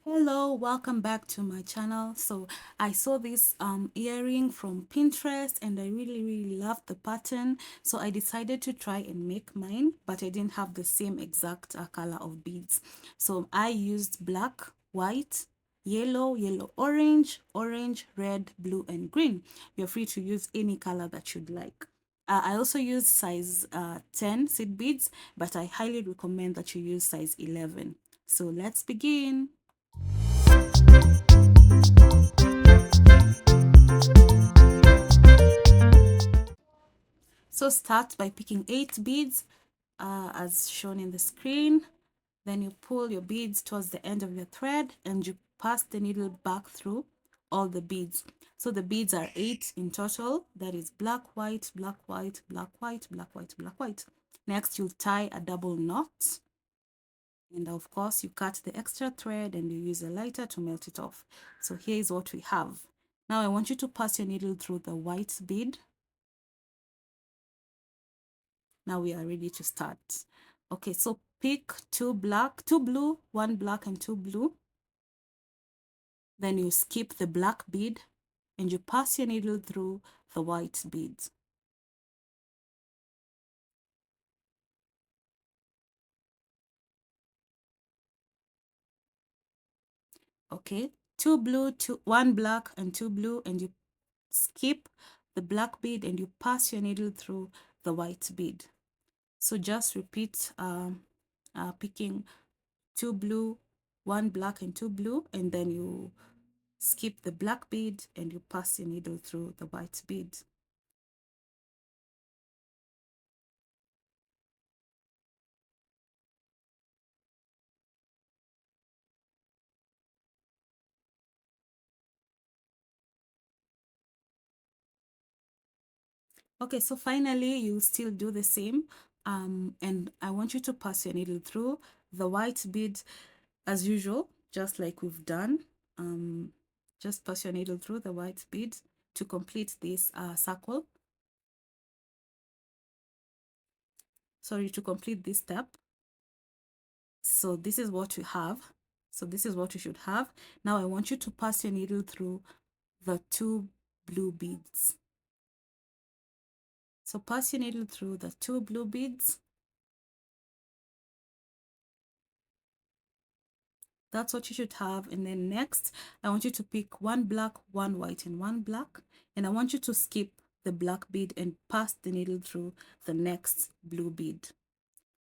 Hello, welcome back to my channel. So I saw this earring from Pinterest and I really loved the pattern, so I decided to try and make mine, but I didn't have the same exact color of beads. So I used black, white, yellow, orange, red, blue and green. You're free to use any color that you'd like. I also use size 10 seed beads, but I highly recommend that you use size 11. So let's begin. So start by picking 8 beads as shown in the screen. Then you pull your beads towards the end of your thread and you pass the needle back through all the beads. So the beads are 8 in total. That is black, white, black, white, black, white, black, white, black, white. Next, you'll tie a double knot. And of course, you cut the extra thread and you use a lighter to melt it off. So here is what we have. Now I want you to pass your needle through the white bead. Now we are ready to start. Okay, so pick two blue, one black and two blue. Then you skip the black bead and you pass your needle through the white beads. Okay, one black and two blue, and you skip the black bead and you pass your needle through the white bead. So just repeat picking two blue, one black and two blue, and then you skip the black bead and you pass your needle through the white bead. Okay, so finally you still do the same, and I want you to pass your needle through the white bead as usual, just like we've done. Just pass your needle through the white bead to complete this circle. Sorry, to complete this step. So this is what you have. So this is what you should have. Now I want you to pass your needle through the two blue beads. So pass your needle through the two blue beads. That's what you should have. And then next, I want you to pick one black, one white, and one black. And I want you to skip the black bead and pass the needle through the next blue bead.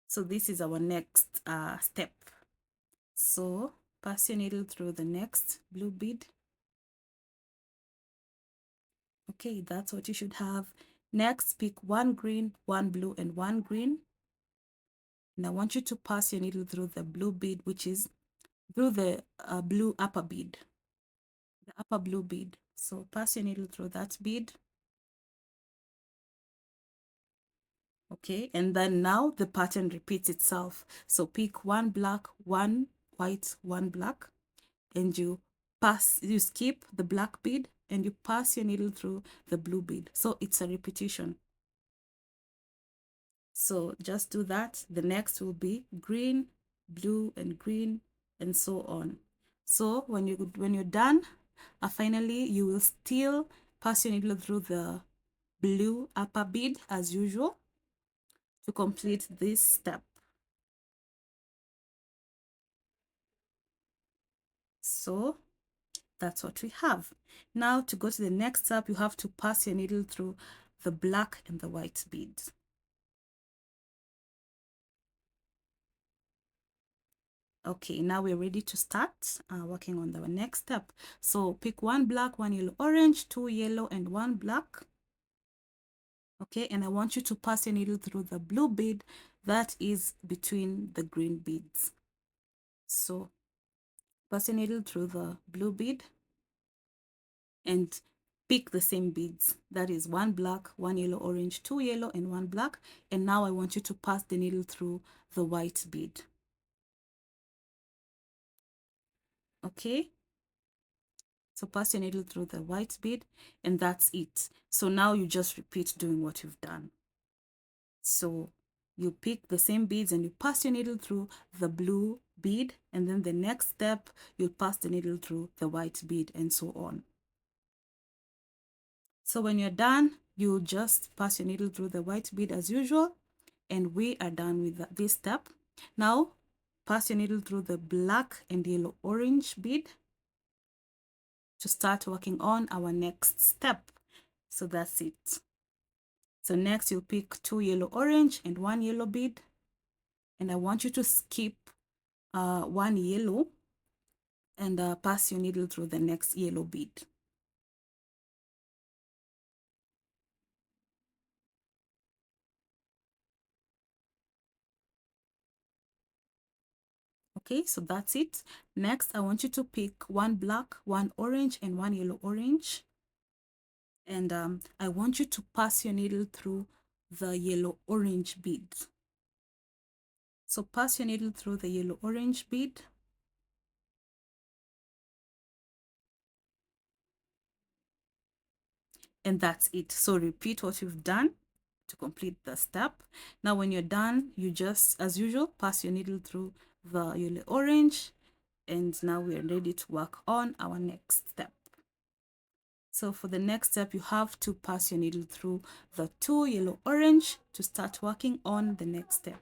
So this is our next step. So pass your needle through the next blue bead. Okay, that's what you should have. Next, pick one green, one blue, and one green. And I want you to pass your needle through the blue bead, which is through the blue upper bead, the upper blue bead. So pass your needle through that bead. Okay, and then now the pattern repeats itself. So pick one black, one white, one black, and you skip the black bead and you pass your needle through the blue bead. So it's a repetition. So just do that. The next will be green, blue, and green, and so on. So when you're done, finally you will still pass your needle through the blue upper bead as usual to complete this step. So that's what we have. Now to go to the next step, you have to pass your needle through the black and the white beads. Okay, now we're ready to start working on the next step. So pick one black, one yellow, orange, two yellow, and one black. Okay, and I want you to pass your needle through the blue bead that is between the green beads. So pass your needle through the blue bead and pick the same beads. That is one black, one yellow, orange, two yellow, and one black. And now I want you to pass the needle through the white bead. Okay, so pass your needle through the white bead and that's it. So now you just repeat doing what you've done. So you pick the same beads and you pass your needle through the blue bead, and then the next step you'll pass the needle through the white bead, and so on. So when you're done, you just pass your needle through the white bead as usual, and we are done with this step. Now pass your needle through the black and yellow orange bead to start working on our next step. So that's it. So next you'll pick 2 yellow orange and 1 yellow bead, and I want you to skip 1 yellow and pass your needle through the next yellow bead. Okay, so that's it. Next, I want you to pick 1 black, 1 orange, and 1 yellow orange. And I want you to pass your needle through the yellow orange bead. So pass your needle through the yellow orange bead. And that's it. So repeat what you've done to complete the step. Now when you're done, you just, as usual, pass your needle through the yellow orange, and now we're ready to work on our next step. So for the next step, you have to pass your needle through the 2 yellow orange to start working on the next step.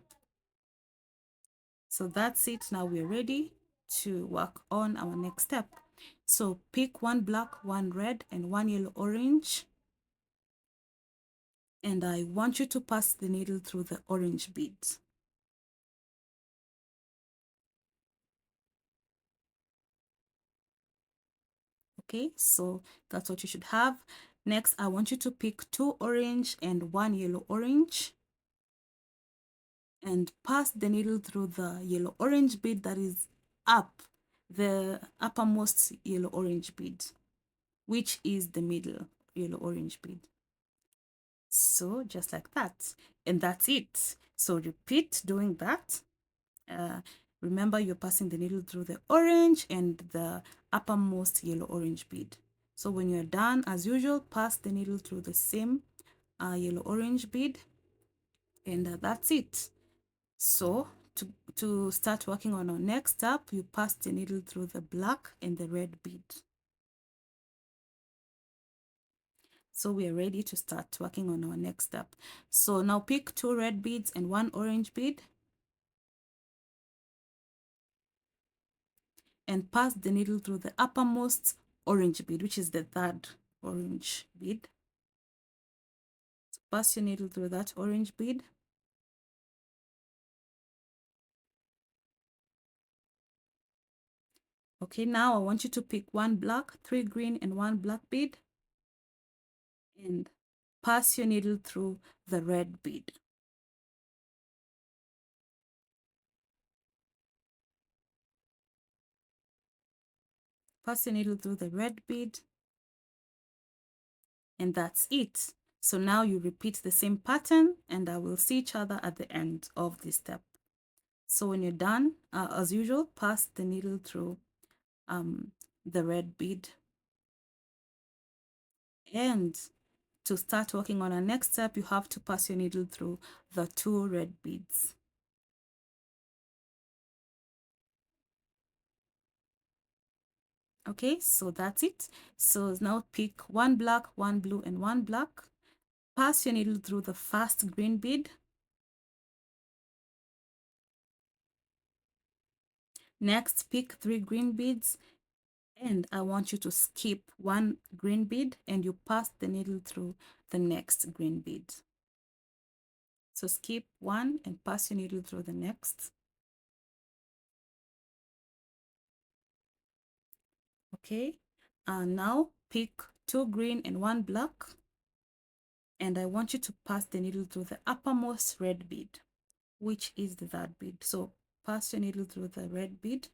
So that's it. Now we're ready to work on our next step. So pick 1 black, 1 red, and 1 yellow orange, and I want you to pass the needle through the orange beads. Okay, so that's what you should have. Next, I want you to pick 2 orange and 1 yellow orange, and pass the needle through the yellow orange bead that is up, the uppermost yellow orange bead, which is the middle yellow orange bead. So just like that, and that's it. So repeat doing that. Remember, you're passing the needle through the orange and the uppermost yellow orange bead. So when you're done, as usual, pass the needle through the same yellow orange bead, and that's it. So to start working on our next step, you pass the needle through the black and the red bead. So we are ready to start working on our next step. So now pick 2 red beads and 1 orange bead, and pass the needle through the uppermost orange bead, which is the 3rd orange bead. So pass your needle through that orange bead. Okay, now I want you to pick 1 black, 3 green, and 1 black bead, and pass your needle through the red bead. Pass your needle through the red bead, and that's it. So now you repeat the same pattern, and I will see each other at the end of this step. So when you're done, as usual, pass the needle through the red bead. And to start working on our next step, you have to pass your needle through the 2 red beads. Okay, so that's it. So now pick 1 black, 1 blue, and 1 black. Pass your needle through the first green bead. Next, pick 3 green beads, and I want you to skip 1 green bead, and you pass the needle through the next green bead. So skip 1 and pass your needle through the next. Okay, now pick 2 green and 1 black, and I want you to pass the needle through the uppermost red bead, which is the 3rd bead. So pass your needle through the red bead,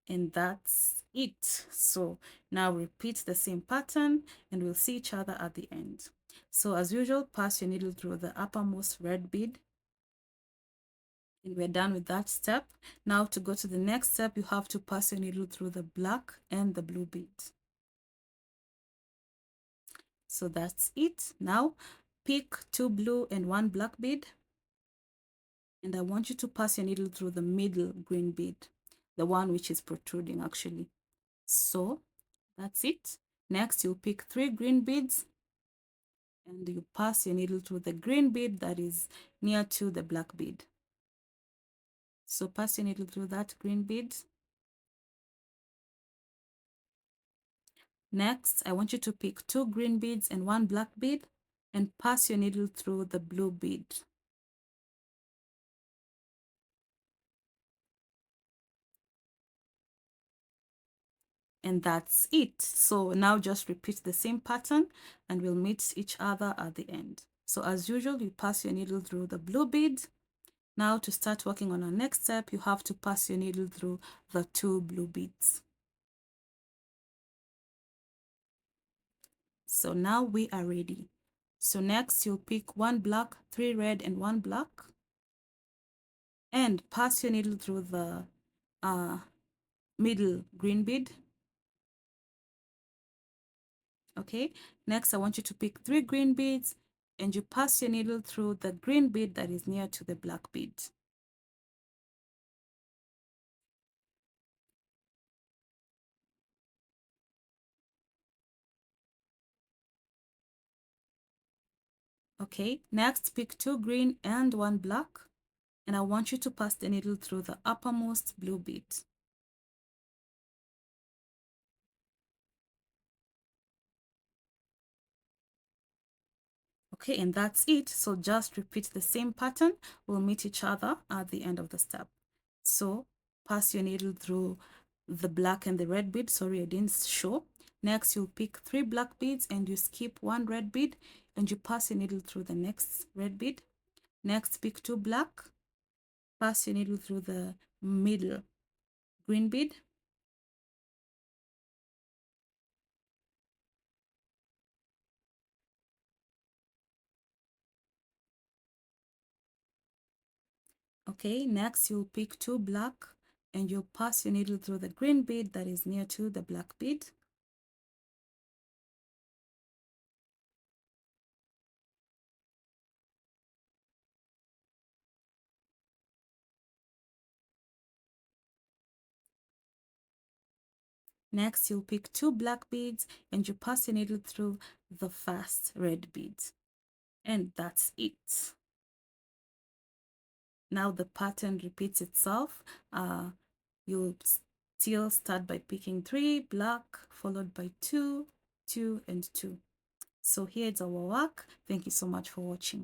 and that's it. So now repeat the same pattern, and we'll see each other at the end. So as usual, pass your needle through the uppermost red bead, and we're done with that step. Now to go to the next step, you have to pass your needle through the black and the blue bead. So that's it. Now pick 2 blue and 1 black bead, and I want you to pass your needle through the middle green bead, the one which is protruding actually. So that's it. Next, you'll pick 3 green beads and you pass your needle through the green bead that is near to the black bead. So pass your needle through that green bead. Next, I want you to pick 2 green beads and 1 black bead and pass your needle through the blue bead. And that's it. So now just repeat the same pattern and we'll meet each other at the end. So as usual, you pass your needle through the blue bead. Now to start working on our next step, you have to pass your needle through the 2 blue beads. So now we are ready. So next you'll pick 1 black, 3 red and 1 black and pass your needle through the middle green bead. Okay, next I want you to pick 3 green beads and you pass your needle through the green bead that is near to the black bead. Okay, next pick 2 green and 1 black and I want you to pass the needle through the uppermost blue bead. Okay, and that's it. So just repeat the same pattern. We'll meet each other at the end of the step. So pass your needle through the black and the red bead. Sorry, I didn't show. Next, you'll pick 3 black beads and you skip 1 red bead and you pass your needle through the next red bead. Next, pick 2 black, pass your needle through the middle green bead. Okay, next you'll pick 2 black and you'll pass your needle through the green bead that is near to the black bead. Next, you'll pick 2 black beads and you pass your needle through the first red bead. And that's it. Now the pattern repeats itself. You'll still start by picking 3 black, followed by 2, 2, and 2. So here's our work. Thank you so much for watching.